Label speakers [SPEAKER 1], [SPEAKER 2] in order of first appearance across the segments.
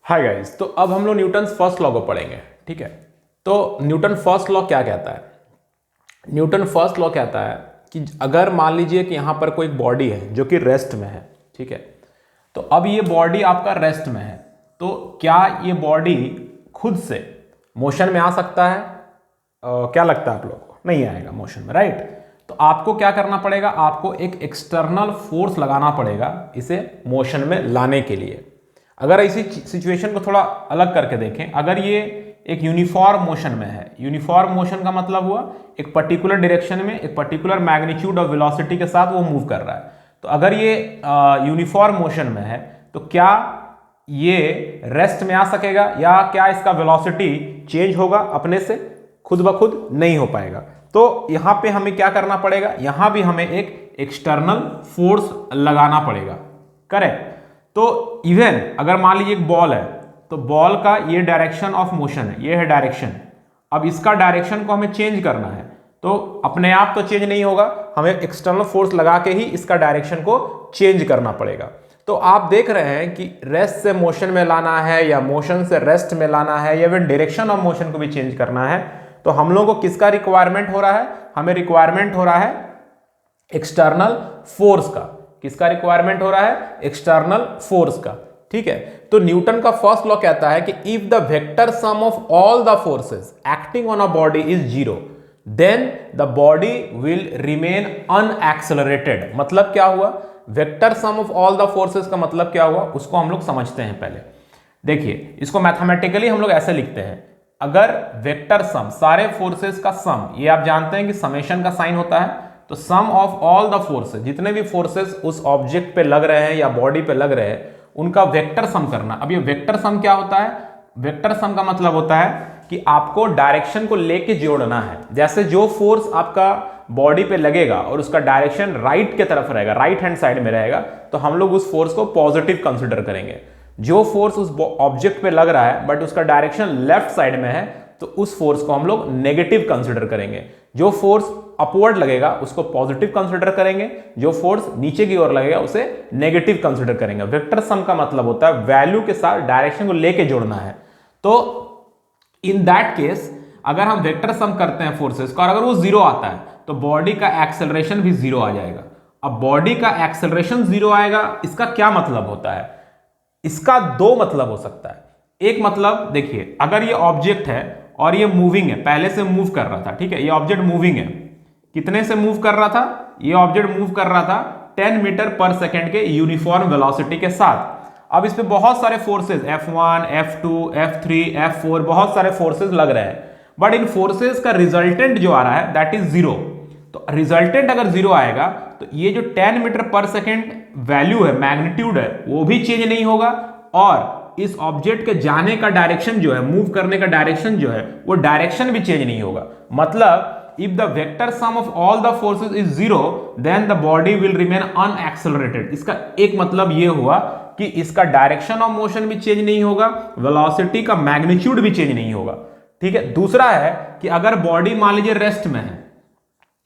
[SPEAKER 1] Hi guys, तो अब हम लोग न्यूटन फर्स्ट लॉ को पढ़ेंगे। ठीक है, तो न्यूटन फर्स्ट लॉ क्या कहता है? न्यूटन फर्स्ट लॉ कहता है कि अगर मान लीजिए कि यहां पर कोई बॉडी है जो कि रेस्ट में है, ठीक है, तो अब ये बॉडी आपका रेस्ट में है, तो क्या ये बॉडी खुद से मोशन में आ सकता है? क्या लगता है आप लोगों को? नहीं आएगा मोशन में, राइट? तो आपको क्या करना पड़ेगा? आपको एक एक्सटर्नल फोर्स लगाना पड़ेगा इसे मोशन में लाने के लिए। अगर इसी सिचुएशन को थोड़ा अलग करके देखें, अगर ये एक यूनिफॉर्म मोशन में है, यूनिफॉर्म मोशन का मतलब हुआ एक पर्टिकुलर डायरेक्शन में एक पर्टिकुलर मैग्नीट्यूड ऑफ वेलोसिटी के साथ वो मूव कर रहा है। तो अगर ये यूनिफॉर्म मोशन में है तो क्या ये रेस्ट में आ सकेगा, या क्या इसका वेलोसिटी चेंज होगा अपने से? खुद ब खुद नहीं हो पाएगा। तो यहां पे हमें क्या करना पड़ेगा? यहां भी हमें एक एक्सटर्नल फोर्स लगाना पड़ेगा, करेक्ट? तो इवन अगर मान लीजिए एक बॉल है, तो बॉल का ये डायरेक्शन ऑफ मोशन है, ये है डायरेक्शन। अब इसका डायरेक्शन को हमें चेंज करना है, तो अपने आप तो चेंज नहीं होगा, हमें एक्सटर्नल फोर्स लगा के ही इसका डायरेक्शन को चेंज करना पड़ेगा। तो आप देख रहे हैं कि रेस्ट से मोशन में लाना है या मोशन से रेस्ट में लाना है, या फिर डायरेक्शन ऑफ मोशन को भी चेंज करना है, तो हम लोगों को किसका रिक्वायरमेंट हो रहा है? हमें रिक्वायरमेंट हो रहा है एक्सटर्नल फोर्स का। किसका रिक्वायरमेंट हो रहा है? एक्सटर्नल फोर्स का। ठीक है, तो न्यूटन का फर्स्ट लॉ कहता है कि if the vector sum of all the forces acting on a body is zero, then the body will remain unaccelerated. मतलब क्या हुआ? Vector sum of all the forces का मतलब क्या हुआ, उसको हम लोग समझते हैं पहले। देखिए, इसको मैथमेटिकली हम लोग ऐसे लिखते हैं, अगर वेक्टर सम, सारे फोर्सेस का सम, ये आप जानते हैं कि समेशन का साइन होता है, तो सम ऑफ ऑल द फोर्सेस, जितने भी फोर्सेस उस ऑब्जेक्ट पे लग रहे हैं या बॉडी पे लग रहे हैं, उनका वेक्टर सम करना। अब ये वेक्टर सम क्या होता है? वेक्टर सम का मतलब होता है कि आपको डायरेक्शन को लेके जोड़ना है। जैसे जो फोर्स आपका बॉडी पे लगेगा और उसका डायरेक्शन राइट के तरफ रहेगा, राइट हैंड साइड में रहेगा, तो हम लोग उस फोर्स को पॉजिटिव कंसिडर करेंगे। जो फोर्स उस ऑब्जेक्ट पे लग रहा है बट उसका डायरेक्शन लेफ्ट साइड में है, तो उस फोर्स को हम लोग नेगेटिव कंसिडर करेंगे। जो फोर्स अपवर्ड लगेगा उसको पॉजिटिव कंसिडर करेंगे, जो फोर्स नीचे की ओर लगेगा उसे नेगेटिव कंसिडर करेंगे। वेक्टर सम का मतलब होता है वैल्यू के साथ डायरेक्शन को लेके जोड़ना है। तो इन दैट केस अगर हम वेक्टर सम करते हैं फोर्सेस का और अगर वो जीरो आता है, तो बॉडी का एक्सेलरेशन भी जीरो आ जाएगा। अब बॉडी का एक्सेलरेशन जीरो आएगा, इसका क्या मतलब होता है? इसका दो मतलब हो सकता है। एक मतलब देखिए, अगर ये ऑब्जेक्ट है और ये मूविंग है, पहले से मूव कर रहा था, ठीक है, ये ऑब्जेक्ट मूविंग है, कितने से मूव कर रहा था? ये ऑब्जेक्ट मूव कर रहा था 10 मीटर पर सेकेंड के यूनिफॉर्म वेलोसिटी के साथ। अब इस पे बहुत सारे forces F1, F2, F3, F4, बहुत सारे फोर्सेस लग रहे हैं, बट इन फोर्सेस का रिजल्टेंट जो आ रहा है दैट इज जीरो। तो रिजल्टेंट अगर जीरो आएगा तो ये जो 10 मीटर पर सेकेंड वैल्यू है, मैग्नीट्यूड है, वो भी चेंज नहीं होगा, और इस ऑब्जेक्ट के जाने का डायरेक्शन जो है, मूव करने का डायरेक्शन जो है, वो डायरेक्शन भी चेंज नहीं होगा। मतलब if the vector sum of all the forces is zero, then the body will remain unaccelerated। इसका एक मतलब ये हुआ कि इसका डायरेक्शन ऑफ मोशन भी चेंज नहीं होगा, वेलोसिटी का मैग्नीट्यूड भी चेंज नहीं होगा। ठीक है, दूसरा है कि अगर बॉडी मान लीजिए रेस्ट में है,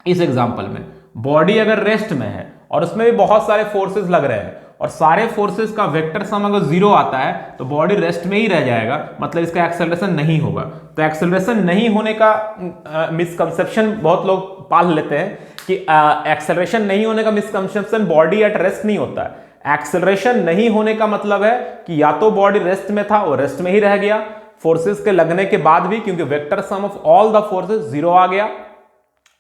[SPEAKER 1] इस एग्जांपल में बॉडी अगर रेस्ट में है और उसमें भी बहुत सारे फोर्सेस लग रहे हैं और सारे फोर्सेस का वेक्टर सम अगर जीरो आता है, तो बॉडी रेस्ट में ही रह जाएगा, मतलब इसका एक्सेलरेशन नहीं होगा। तो एक्सेलरेशन नहीं होने का मिसकंसेप्शन बहुत लोग पाल लेते हैं कि एक्सेलरेशन नहीं होने का मिसकंसेप्शन बॉडी एट रेस्ट नहीं होता है। एक्सेलरेशन नहीं होने का मतलब है कि या तो बॉडी रेस्ट में था, वो रेस्ट में ही रह गया फोर्सेस के लगने के बाद भी, क्योंकि vector sum of all the forces zero आ गया।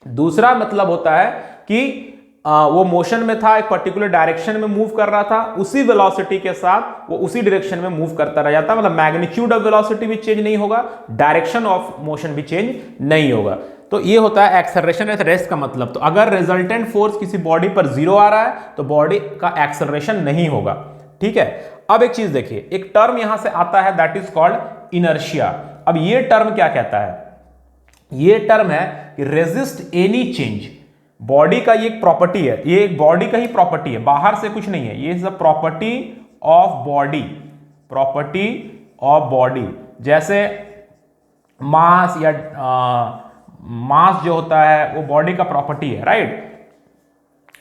[SPEAKER 1] दूसरा मतलब होता है कि वो मोशन में था, एक पर्टिकुलर डायरेक्शन में मूव कर रहा था, उसी वेलोसिटी के साथ वो उसी डायरेक्शन में मूव करता रह जाता, मतलब मैग्नीट्यूड ऑफ वेलोसिटी भी चेंज नहीं होगा, डायरेक्शन ऑफ मोशन भी चेंज नहीं होगा। तो ये होता है एक्सेलरेशन एट रेस्ट का मतलब। तो अगर रिजल्टेंट फोर्स किसी बॉडी पर जीरो आ रहा है तो बॉडी का एक्सेलरेशन नहीं होगा। ठीक है, अब एक चीज देखिए, एक टर्म यहां से आता है दैट इज कॉल्ड इनर्शिया। अब ये टर्म क्या कहता है? ये टर्म है कि रेजिस्ट एनी चेंज। बॉडी का ये एक प्रॉपर्टी है, ये एक बॉडी का ही प्रॉपर्टी है, बाहर से कुछ नहीं है, ये is the property of body, property of body. जैसे मास या मास जो होता है वो बॉडी का प्रॉपर्टी है, राइट?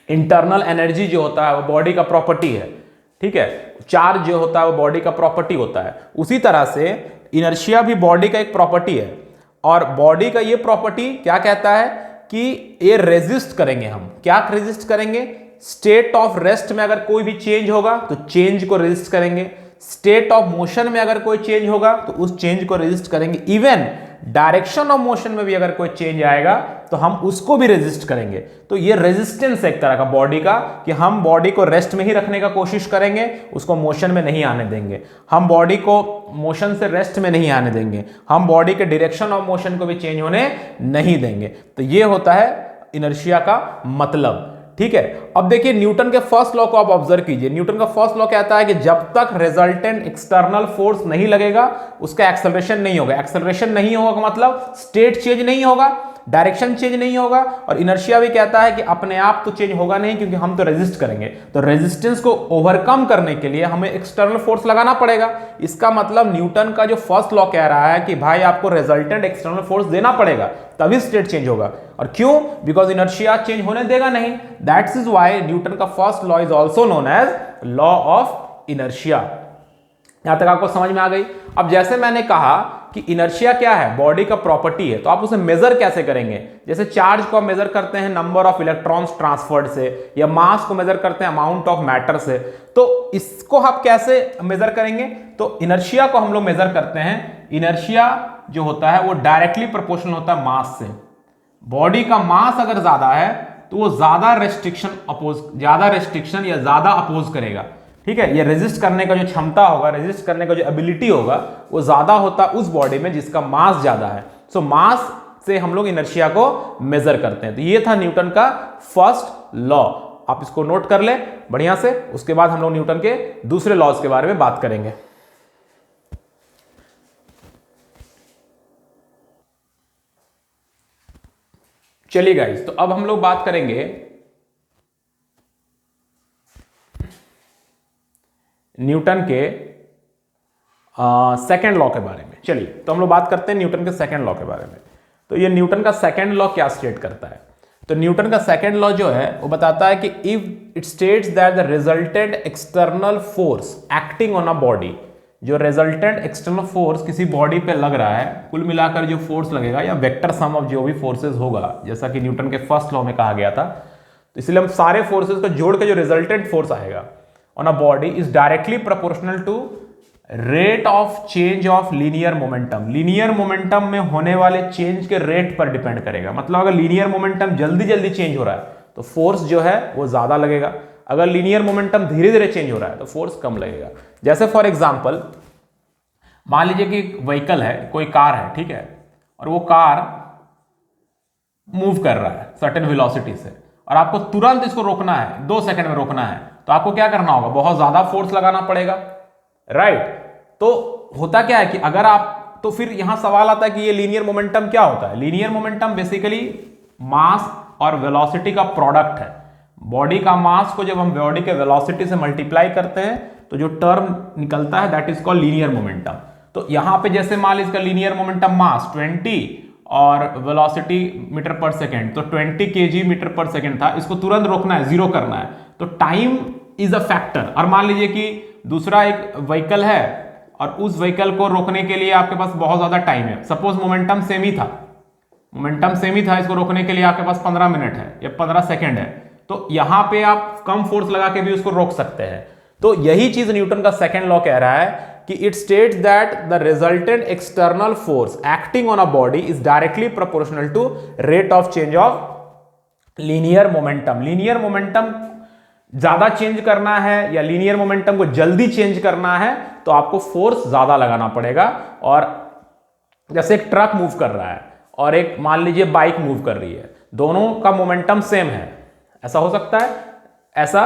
[SPEAKER 1] इंटरनल एनर्जी जो होता है वो बॉडी का प्रॉपर्टी है। ठीक है, चार्ज जो होता है वो बॉडी का प्रॉपर्टी होता है, उसी तरह से इनर्शिया भी बॉडी का एक प्रॉपर्टी है। और बॉडी का ये प्रॉपर्टी क्या कहता है कि ये रेजिस्ट करेंगे, हम क्या रेजिस्ट करेंगे, स्टेट ऑफ रेस्ट में अगर कोई भी चेंज होगा तो चेंज को रेजिस्ट करेंगे, स्टेट ऑफ मोशन में अगर कोई चेंज होगा तो उस चेंज को रेजिस्ट करेंगे, इवन डायरेक्शन ऑफ मोशन में भी अगर कोई चेंज आएगा तो हम उसको भी रेजिस्ट करेंगे। तो ये रेजिस्टेंस एक तरह का बॉडी का, कि हम बॉडी को रेस्ट में ही रखने का कोशिश करेंगे, उसको मोशन में नहीं आने देंगे, हम बॉडी को मोशन से रेस्ट में नहीं आने देंगे, हम बॉडी के डायरेक्शन ऑफ मोशन को भी चेंज होने नहीं देंगे। तो ये होता है इनर्शिया का मतलब, ठीक है। अब देखिए न्यूटन के फर्स्ट लॉ को आप ऑब्जर्व कीजिए। न्यूटन का फर्स्ट लॉ कहता है कि जब तक रिजल्टेंट एक्सटर्नल फोर्स नहीं लगेगा उसका एक्सेलरेशन नहीं होगा। एक्सेलरेशन नहीं होगा का मतलब स्टेट चेंज नहीं होगा, डायरेक्शन चेंज नहीं होगा। और इनर्शिया भी कहता है कि अपने आप तो चेंज होगा नहीं, क्योंकि हम तो रेजिस्ट करेंगे। तो रेजिस्टेंस को ओवरकम करने के लिए हमें एक्सटर्नल फोर्स लगाना पड़ेगा। इसका मतलब न्यूटन का जो फर्स्ट लॉ कह रहा है कि भाई आपको रिजल्टेंट एक्सटर्नल फोर्स देना पड़ेगा तभी स्टेट चेंज होगा। और क्यों? बिकॉज इनर्शिया चेंज होने देगा नहीं। दैट्स इज व्हाई न्यूटन का first law is also known as law of inertia. यहां तक आपको समझ में आ गई। अब जैसे मैंने कहा कि इनर्शिया क्या है, बॉडी का प्रॉपर्टी है, तो आप उसे मेजर कैसे करेंगे? जैसे चार्ज को मेजर करते हैं नंबर ऑफ इलेक्ट्रॉन्स ट्रांसफर्ड से, या मास को मेजर करते हैं अमाउंट ऑफ मैटर से। तो इसको आप कैसे मेजर करेंगे? तो इनर्शिया को हम लोग मेजर करते हैं, इनर्शिया जो होता है वो डायरेक्टली प्रोपोर्शनल होता है मास से। बॉडी का मास अगर ज्यादा है तो वो ज्यादा रेस्ट्रिक्शन या ज्यादा अपोज करेगा, ठीक है। ये रेजिस्ट करने का जो क्षमता होगा, रेजिस्ट करने का जो एबिलिटी होगा, वो ज्यादा होता उस बॉडी में जिसका मास ज्यादा है। सो मास से हम लोग इनर्शिया को मेजर करते हैं। तो ये था न्यूटन का फर्स्ट लॉ, आप इसको नोट कर ले बढ़िया से। उसके बाद हम लोग न्यूटन के दूसरे लॉज के बारे में बात करेंगे। चलिए गाइस, तो अब हम लोग बात करेंगे न्यूटन के सेकेंड लॉ के बारे में। चलिए तो हम लोग बात करते हैं न्यूटन के सेकेंड लॉ के बारे में। तो ये न्यूटन का सेकेंड लॉ क्या स्टेट करता है? तो न्यूटन का सेकेंड लॉ जो है वो बताता है कि if it states that the resultant external force acting on a body, जो रिजल्टेंट एक्सटर्नल फोर्स किसी बॉडी पे लग रहा है, कुल मिलाकर जो फोर्स लगेगा या वेक्टर सम ऑफ जो भी फोर्सेस होगा, जैसा कि न्यूटन के फर्स्ट लॉ में कहा गया था। तो इसलिए हम सारे फोर्सेस को जोड़ के जो रिजल्टेंट फोर्स आएगा on a body is directly proportional to rate of change of linear momentum। Linear momentum में होने वाले चेंज के रेट पर डिपेंड करेगा। मतलब अगर लीनियर मोमेंटम जल्दी जल्दी चेंज हो रहा है तो फोर्स जो है वो ज्यादा लगेगा, अगर लीनियर मोमेंटम धीरे धीरे चेंज हो रहा है तो फोर्स कम लगेगा। जैसे फॉर एग्जांपल मान लीजिए कि एक व्हीकल है, कोई कार है, ठीक है, और वो कार मूव कर रहा है सर्टेन वेलोसिटी से, और आपको तुरंत इसको रोकना है, 2 सेकंड में रोकना है, तो आपको क्या करना होगा? बहुत ज्यादा फोर्स लगाना पड़ेगा, राइट। तो होता क्या है कि अगर आप, तो फिर यहां सवाल आता है कि ये लीनियर मोमेंटम क्या होता है? लीनियर मोमेंटम बेसिकली मास और वेलोसिटी का प्रोडक्ट है। बॉडी का मास को जब हम बॉडी के वेलोसिटी से मल्टीप्लाई करते हैं तो जो टर्म निकलता है that is called linear momentum. तो यहां पे जैसे मान लीजिए इसका लीनियर मोमेंटम मास 20 और वेलोसिटी मीटर पर सेकेंड, तो 20 kg मीटर पर सेकेंड था, इसको तुरंत रोकना है, जीरो करना है, तो टाइम इज अ फैक्टर। और मान लीजिए कि दूसरा एक व्हीकल है और उस व्हीकल को रोकने के लिए आपके पास बहुत ज्यादा टाइम है, सपोज मोमेंटम सेम ही था, इसको रोकने के लिए आपके पास 15 मिनट है या 15 सेकेंड है, तो यहां पे आप कम फोर्स लगा के भी उसको रोक सकते हैं। तो यही चीज न्यूटन का सेकेंड लॉ कह रहा है कि it states that the resultant external force acting on a body is directly proportional to rate of change of linear momentum. Linear momentum ज्यादा चेंज करना है या लीनियर मोमेंटम को जल्दी चेंज करना है तो आपको फोर्स ज्यादा लगाना पड़ेगा। और जैसे एक ट्रक मूव कर रहा है और एक मान लीजिए बाइक मूव कर रही है, दोनों का मोमेंटम सेम है, ऐसा हो सकता है? ऐसा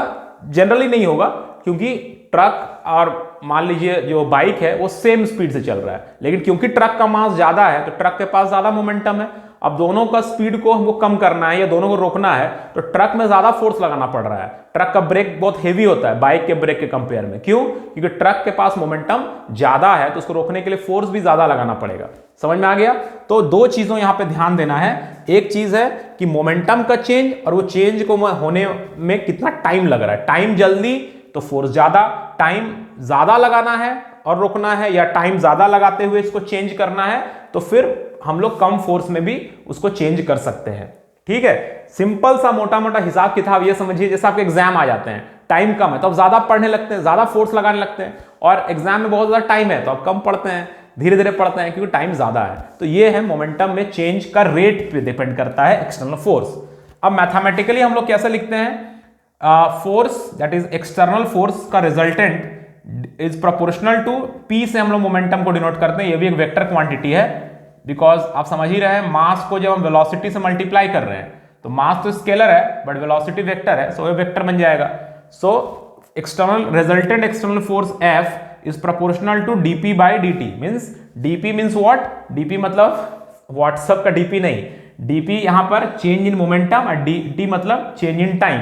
[SPEAKER 1] जनरली नहीं होगा, क्योंकि ट्रक और मान लीजिए जो बाइक है वो सेम स्पीड से चल रहा है, लेकिन क्योंकि ट्रक का मास ज्यादा है तो ट्रक के पास ज्यादा मोमेंटम है। अब दोनों का स्पीड को हमको कम करना है या दोनों को रोकना है तो ट्रक में ज्यादा फोर्स लगाना पड़ रहा है। ट्रक का ब्रेक बहुत हेवी होता है बाइक के ब्रेक के कंपेयर में। क्यों? क्योंकि ट्रक के पास मोमेंटम ज्यादा है तो उसको रोकने के लिए फोर्स भी ज्यादा लगाना पड़ेगा। समझ में आ गया? तो 2 चीजों यहां पे ध्यान देना है। एक चीज है कि मोमेंटम का चेंज और वो चेंज को होने में कितना टाइम लग रहा है। टाइम जल्दी तो फोर्स ज्यादा, टाइम ज्यादा लगाना है और रोकना है, या टाइम ज्यादा लगाते हुए इसको चेंज करना है, तो फिर हम लोग कम फोर्स में भी उसको चेंज कर सकते हैं। ठीक है, सिंपल सा मोटा मोटा हिसाब किताब ये समझिए, जैसे आपके एग्जाम आ जाते हैं, टाइम कम है तो आप ज्यादा पढ़ने लगते हैं, ज्यादा फोर्स लगाने लगते हैं, और एग्जाम में बहुत ज्यादा टाइम है तो आप कम पढ़ते हैं, धीरे धीरे पढ़ते हैं क्योंकि टाइम ज्यादा है। तो ये है मोमेंटम में चेंज का रेट पे डिपेंड करता है एक्सटर्नल फोर्स। अब मैथमेटिकली हम लोग कैसे लिखते हैं, force that is external force का resultant is proportional to P से हम लोग मोमेंटम को डिनोट करते हैं। ये भी एक वेक्टर क्वांटिटी है, बिकॉज आप समझ ही रहे हैं मास को जब हम वेलोसिटी से मल्टीप्लाई कर रहे हैं तो मास तो स्केलर है बट वेलोसिटी वेक्टर है, सो ये वेक्टर बन जाएगा। So external resultant external force F is proportional to dp by dt। Means dp means what, dp मतलब व्हाट्सएप का dp नहीं, dp यहां पर चेंज इन मोमेंटम और dt मतलब चेंज इन टाइम।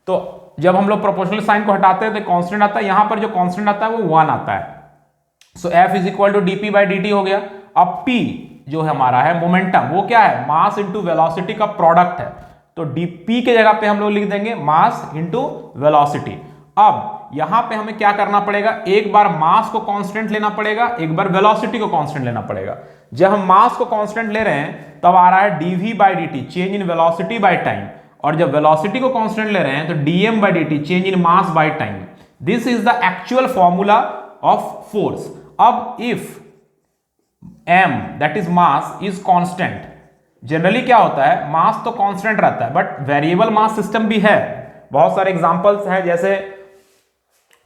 [SPEAKER 1] तो जब हम लोग प्रोपोर्शनल साइन को हटाते हैं तो कांस्टेंट आता है, यहां पर जो कांस्टेंट आता है वो 1 आता है। So F is equal to dp by dt हो गया। अब P जो है हमारा है मोमेंटम, वो क्या है, मास इंटू वेलोसिटी का प्रोडक्ट है, तो dp के जगह पे हम लोग लिख देंगे मास इंटू वेलोसिटी। अब यहां पे हमें क्या करना पड़ेगा, एक बार मास को कांस्टेंट लेना पड़ेगा, एक बार वेलोसिटी को कांस्टेंट लेना पड़ेगा। जब हम मास को कांस्टेंट ले रहे हैं तब आ रहा है dv by dt change in velocity by time, और जब वेलोसिटी को कांस्टेंट ले रहे हैं तो dm by dt change in mass by time. This is the actual formula of force. अब if m that is mass is constant, generally क्या होता है मास तो कांस्टेंट रहता है बट वेरिएबल मास सिस्टम भी है। बहुत सारे एग्जांपल्स हैं, जैसे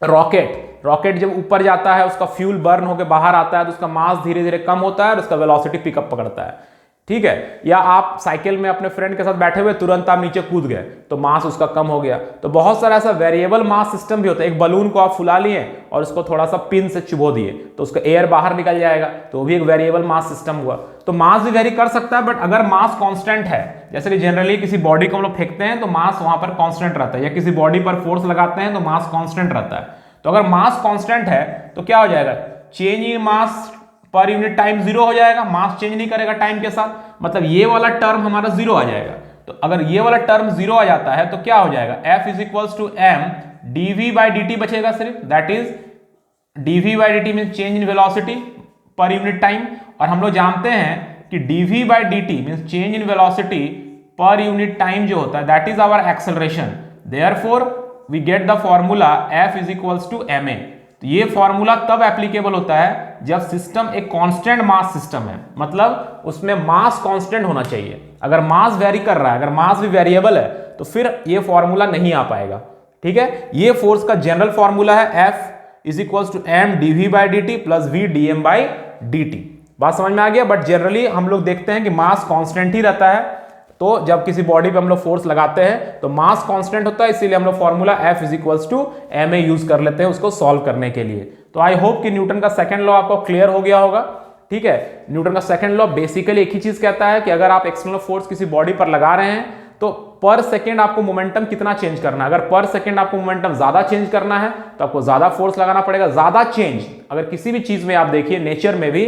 [SPEAKER 1] रॉकेट जब ऊपर जाता है उसका फ्यूल बर्न होकर बाहर आता है तो उसका मास धीरे धीरे कम होता है और उसका वेलोसिटी पिकअप पकड़ता है। ठीक है, या आप साइकिल में अपने फ्रेंड के साथ बैठे हुए तुरंत आप नीचे कूद गए तो मास उसका कम हो गया। तो बहुत सारा ऐसा वेरिएबल मास सिस्टम भी होता है। एक बलून को आप फुला लिए और उसको थोड़ा सा पिन से चुभो दिए तो उसका एयर बाहर निकल जाएगा, तो वो भी एक वेरिएबल मास सिस्टम हुआ। तो मास भी वेरी कर सकता है, बट अगर मास कांस्टेंट है, जैसे कि जनरली किसी बॉडी को हम लोग फेंकते हैं तो मास वहां पर कांस्टेंट रहता है, या किसी बॉडी पर फोर्स लगाते हैं तो मास कांस्टेंट रहता है। तो अगर मास कांस्टेंट है तो क्या हो जाएगा, चेंज इन मास पर यूनिट टाइम 0 हो जाएगा, मास चेंज नहीं करेगा टाइम के साथ, मतलब ये वाला टर्म हमारा 0 आ जाएगा। तो अगर ये वाला टर्म 0 आ जाता है तो क्या हो जाएगा, F is equals to m dv by dt बचेगा सिर्फ, that is dv by dt means change in velocity per unit time, और हम लोग जानते हैं कि dv by dt means change in velocity per unit time जो होता है that is our acceleration. Therefore we get the formula F is equals to ma। तो ये फॉर्मूला तब एप्लीकेबल होता है जब सिस्टम एक कांस्टेंट मास सिस्टम है, मतलब उसमें मास कांस्टेंट होना चाहिए। अगर मास वेरी कर रहा है, अगर मास भी वेरिएबल है तो फिर ये फॉर्मूला नहीं आ पाएगा। ठीक है, ये फोर्स का जनरल फॉर्मूला है F is equals to m dv by dt plus v dm by dt। बात समझ में आ गया। बट जनरली हम लोग देखते हैं कि मास कांस्टेंट ही रहता है, तो जब किसी बॉडी पे हम लोग फोर्स लगाते हैं तो मास कांस्टेंट होता है, इसीलिए हम लोग formula F is equals to ma use कर लेते हैं उसको सॉल्व करने के लिए। तो आई होप कि न्यूटन का सेकंड लॉ आपको क्लियर हो गया होगा। ठीक है, न्यूटन का सेकंड लॉ बेसिकली एक ही चीज कहता है कि अगर आप एक्सटर्नल फोर्स किसी बॉडी पर लगा रहे हैं तो पर सेकेंड आपको मोमेंटम कितना चेंज करना है। अगर पर सेकेंड आपको मोमेंटम ज्यादा चेंज करना है तो आपको ज्यादा फोर्स लगाना पड़ेगा। ज्यादा चेंज, अगर किसी भी चीज में आप देखिए नेचर में भी,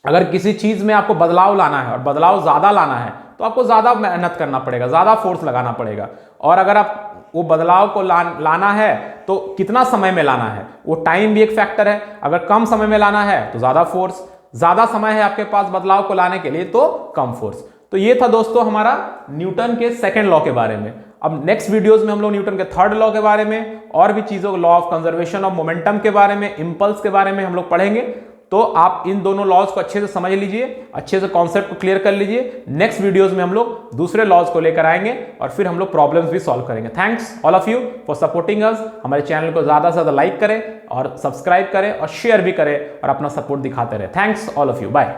[SPEAKER 1] अगर किसी चीज में आपको बदलाव लाना है और बदलाव ज्यादा लाना है तो आपको ज्यादा मेहनत करना पड़ेगा, ज्यादा फोर्स लगाना पड़ेगा। और अगर आप वो बदलाव को लाना है तो कितना समय में लाना है, वो टाइम भी एक फैक्टर है। अगर कम समय में लाना है तो ज्यादा फोर्स, ज्यादा समय है आपके पास बदलाव को लाने के लिए तो कम फोर्स। तो ये था दोस्तों हमारा न्यूटन के सेकंड लॉ के बारे में। अब नेक्स्ट वीडियोस में हम लोग न्यूटन के थर्ड लॉ के बारे में और भी चीजों, law of conservation of momentum के बारे में, इंपल्स के बारे में हम लोग पढ़ेंगे। तो आप इन दोनों लॉज को अच्छे से समझ लीजिए, अच्छे से कॉन्सेप्ट को क्लियर कर लीजिए। नेक्स्ट वीडियोस में हम लोग दूसरे लॉज को लेकर आएंगे और फिर हम लोग प्रॉब्लम्स भी सॉल्व करेंगे। Thanks all of you for supporting us. हमारे चैनल को ज्यादा से ज्यादा लाइक करें और सब्सक्राइब करें और शेयर भी करें और अपना सपोर्ट दिखाते रहे। Thanks all of you, bye.